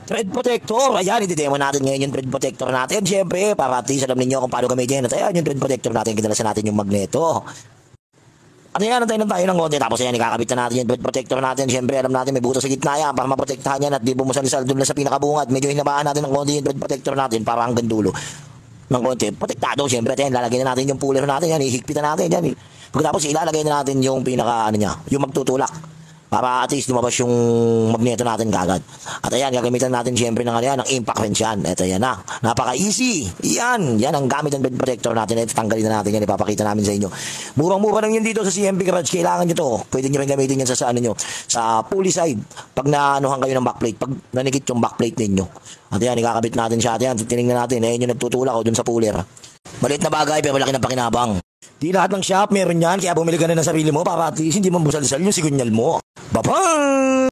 Thread protector. Ayan, i-demo natin ngayon yung thread protector natin. Siyempre, para at least alam ninyo kung paano gamitin. At ayan, yung thread protector natin, kinalasan natin yung magneto. At ayan, tayo ng konti. Tapos ayan, ikakabit na natin yung thread protector natin. Siyempre, alam natin, may buto sa gitna yan para maprotektahan yan at di bumusalisal doon lang sa pinakabungad. Medyo hinabaan natin ng konti yung thread protector natin para hanggang dulo. Ng konti, protektado. Siyempre, ayan, lalagyan na natin yung puller natin. Yan, ihigpitan natin. Yan. Pagkatapos, ilalagay na natin yung pinaka, ano niya, yung magtutulak. Para at least lumabas yung magneto natin kagad. At ayan, gagamitan natin siyempre ng, ano yan, ng impact wrench yan. Ito yan na. Napaka-easy. Yan ang gamit ng thread protector natin. Ito, tanggalin na natin yan. Ipapakita namin sa inyo. Murang-mura lang yun dito sa CMP Garage. Kailangan nyo to. Pwede nyo rin gamitin yan sa ano nyo. Sa pulley side. Pag naanuhan kayo ng backplate. Pag nanikit yung backplate ninyo. At ayan, ikakabit natin siya. At ayan, tinignan natin. Ayan yung nagtutulak o dun sa puller. Maliit na bagay pero malaki ng pakinabang. Di lahat ng shop meron yan. Kaya bumili ka na ng sarili mo para at least hindi mambusalisal yung sigunyal mo. Bye-bye!